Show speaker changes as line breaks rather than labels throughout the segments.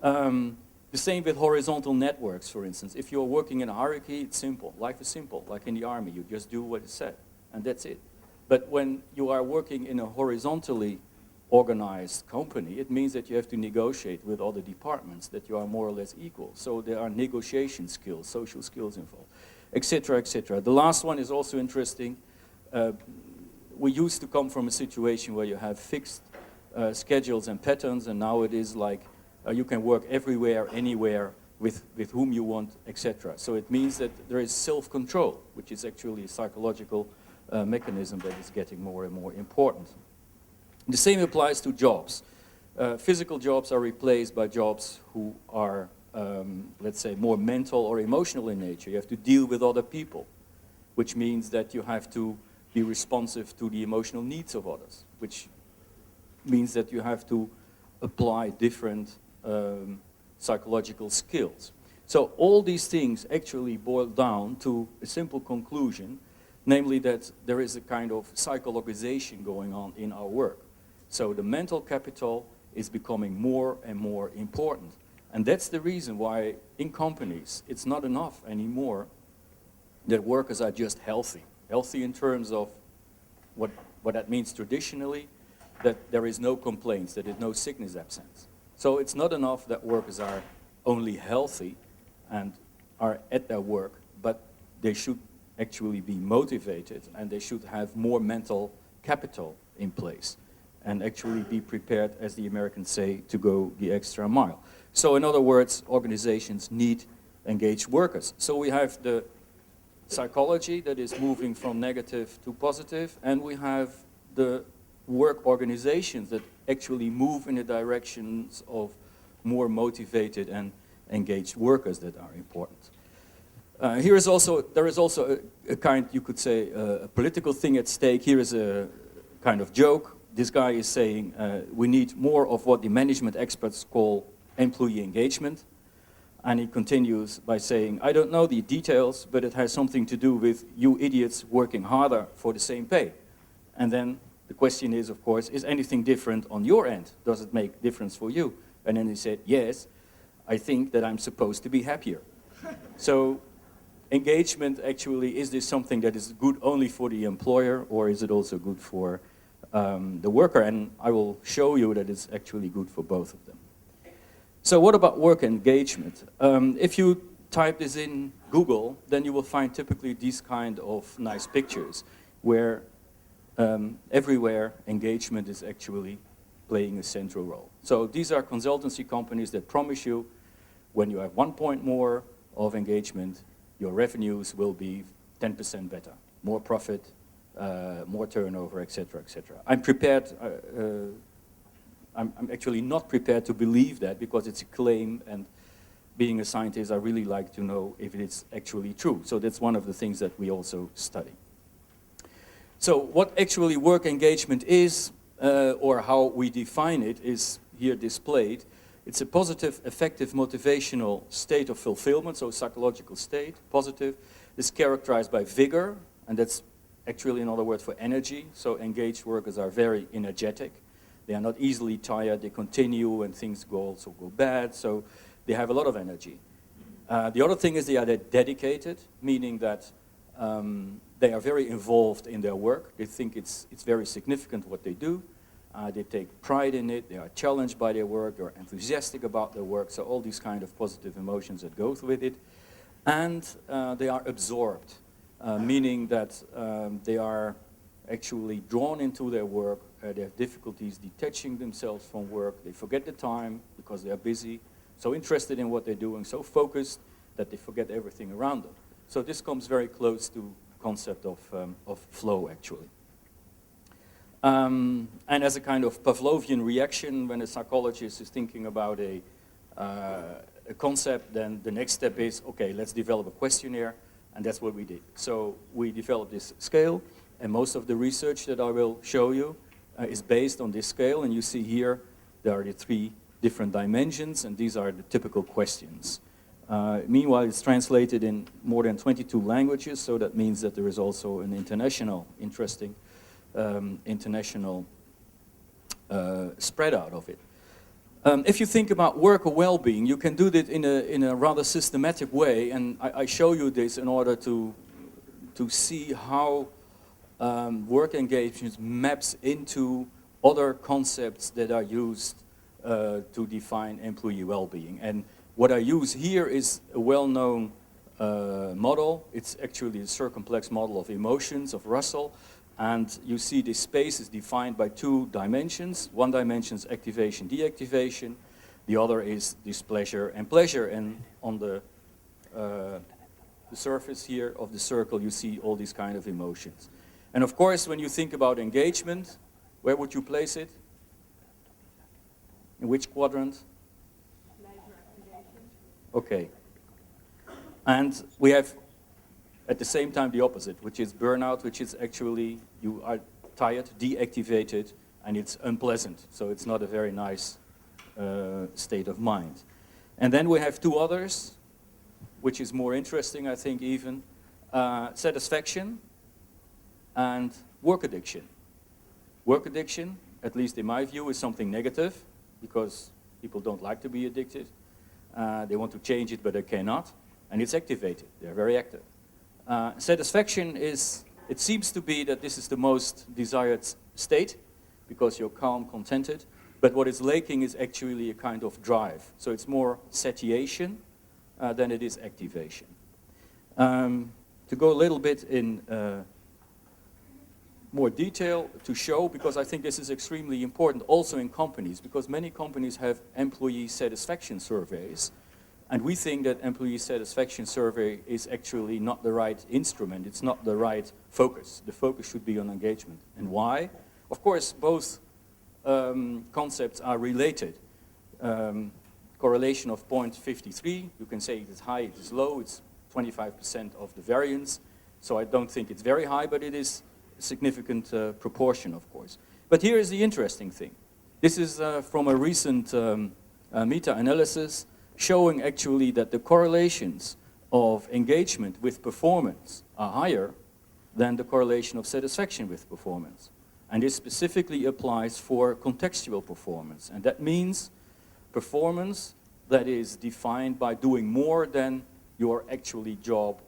The same with horizontal networks, for instance. If you're working in a hierarchy, it's simple. Life is simple, like in the army. You just do what is said, and that's it. But when you are working in a horizontally organized company, it means that you have to negotiate with other departments, that you are more or less equal. So there are negotiation skills, social skills involved, etc., etc. The last one is also interesting. We used to come from a situation where you have fixed schedules and patterns, and now it is like you can work everywhere, anywhere, with whom you want, etc. So it means that there is self-control, which is actually a psychological mechanism that is getting more and more important. The same applies to jobs. Physical jobs are replaced by jobs who are, let's say, more mental or emotional in nature. You have to deal with other people, which means that you have to be responsive to the emotional needs of others, which means that you have to apply different psychological skills. So all these things actually boil down to a simple conclusion, namely that there is a kind of psychologization going on in our work. So the mental capital is becoming more and more important. And that's the reason why in companies it's not enough anymore that workers are just healthy. Healthy in terms of what that means traditionally, that there is no complaints, that there is no sickness absence. So it's not enough that workers are only healthy and are at their work, but they should actually be motivated and they should have more mental capital in place and actually be prepared, as the Americans say, to go the extra mile. So in other words, organizations need engaged workers. So we have the psychology that is moving from negative to positive, and we have the work organizations that actually move in the directions of more motivated and engaged workers that are important. There is also a kind, you could say, a political thing at stake. Here is a kind of joke. This guy is saying we need more of what the management experts call employee engagement. And he continues by saying, I don't know the details, but it has something to do with you idiots working harder for the same pay. And then the question is, of course, is anything different on your end? Does it make difference for you? And then he said, yes, I think that I'm supposed to be happier. So engagement actually, is this something that is good only for the employer, or is it also good for the worker? And I will show you that it's actually good for both of them. So what about work engagement? If you type this in Google, then you will find typically these kind of nice pictures where everywhere engagement is actually playing a central role. So these are consultancy companies that promise you when you have 1 point more of engagement, your revenues will be 10% better, more profit, more turnover, etc., etc. I'm prepared. I'm actually not prepared to believe that because it's a claim, and being a scientist, I really like to know if it's actually true. So that's one of the things that we also study. So what actually work engagement is, or how we define it, is here displayed. It's a positive, effective, motivational state of fulfillment, so psychological state, positive. It's characterized by vigor, and that's actually another word for energy. So engaged workers are very energetic. They are not easily tired. They continue and things also go bad, so they have a lot of energy. The other thing is they are dedicated, meaning that they are very involved in their work. They think it's very significant what they do. They take pride in it. They are challenged by their work. They are enthusiastic about their work. So all these kind of positive emotions that go with it. And they are absorbed, meaning that they are actually drawn into their work. They have difficulties detaching themselves from work. They forget the time because they are busy, so interested in what they're doing, so focused that they forget everything around them. So this comes very close to the concept of flow, actually. And as a kind of Pavlovian reaction, when a psychologist is thinking about a concept, then the next step is, okay, let's develop a questionnaire, and that's what we did. So we developed this scale, and most of the research that I will show you is based on this scale, and you see here there are the 3 different dimensions, and these are the typical questions. Meanwhile, it's translated in more than 22 languages, so that means that there is also an international, interesting international spread out of it. If you think about worker well-being, you can do it in a rather systematic way, and I show you this in order to see how work engagement maps into other concepts that are used to define employee well-being. And what I use here is a well-known model. It's actually a circumplex model of emotions of Russell. And you see this space is defined by two dimensions. One dimension is activation, deactivation. The other is displeasure and pleasure. And on the surface here of the circle, you see all these kind of emotions. And of course, when you think about engagement, where would you place it? In which quadrant? Okay. And we have at the same time the opposite, which is burnout, which is actually you are tired, deactivated, and it's unpleasant. So it's not a very nice state of mind. And then we have two others, which is more interesting, I think, even. Satisfaction and work addiction. Work addiction, at least in my view, is something negative, because people don't like to be addicted. They want to change it, but they cannot. And it's activated. They're very active. Satisfaction is, it seems to be that this is the most desired state, because you're calm, contented. But what is lacking is actually a kind of drive. So it's more satiation than it is activation. To go a little bit in more detail to show, because I think this is extremely important also in companies, because many companies have employee satisfaction surveys, and we think that employee satisfaction survey is actually not the right instrument, it's not the right focus. The focus should be on engagement. And why? Of course, both concepts are related. Correlation of 0.53, you can say it is high, it is low, it's 25% of the variance, so I don't think it's very high, but it is significant proportion, of course. But here is the interesting thing. This is from a recent meta-analysis showing actually that the correlations of engagement with performance are higher than the correlation of satisfaction with performance. And this specifically applies for contextual performance. And that means performance that is defined by doing more than your actually job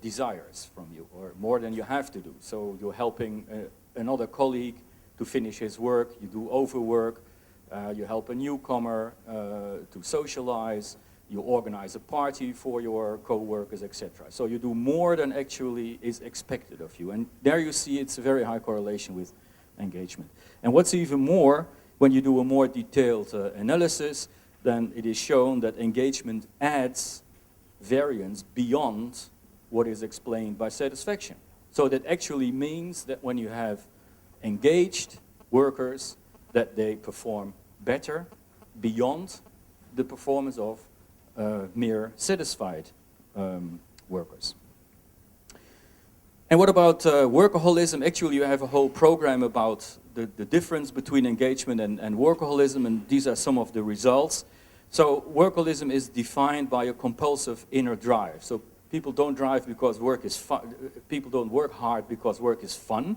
desires from you, or more than you have to do. So you're helping another colleague to finish his work, you do overwork, you help a newcomer to socialize, you organize a party for your co-workers, etc. So you do more than actually is expected of you. And there you see it's a very high correlation with engagement. And what's even more, when you do a more detailed analysis, then it is shown that engagement adds variance beyond what is explained by satisfaction. So that actually means that when you have engaged workers, that they perform better beyond the performance of mere satisfied workers. And what about workaholism? Actually, you have a whole program about the difference between engagement and workaholism, and these are some of the results. So workaholism is defined by a compulsive inner drive. So people don't drive because work is fun. People don't work hard because work is fun,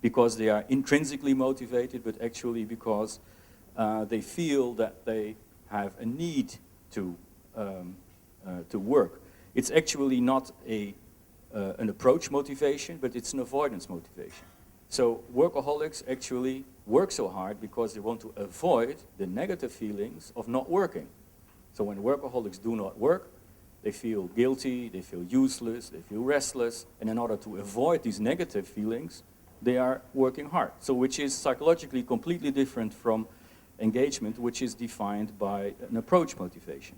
because they are intrinsically motivated, but actually because they feel that they have a need to work. It's actually not an approach motivation, but it's an avoidance motivation. So workaholics actually work so hard because they want to avoid the negative feelings of not working. So when workaholics do not work, they feel guilty, they feel useless, they feel restless, and in order to avoid these negative feelings, they are working hard. So which is psychologically completely different from engagement, which is defined by an approach motivation.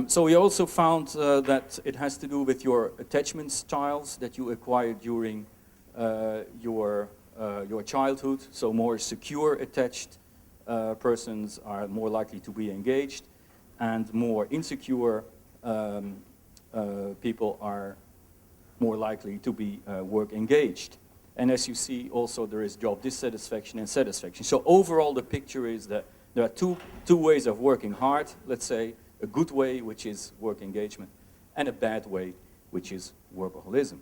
So we also found that it has to do with your attachment styles that you acquired during your childhood. So more secure attached persons are more likely to be engaged, and more insecure people are more likely to be work engaged. And as you see, also there is job dissatisfaction and satisfaction. So overall, the picture is that there are two ways of working hard, let's say, a good way, which is work engagement, and a bad way, which is workaholism.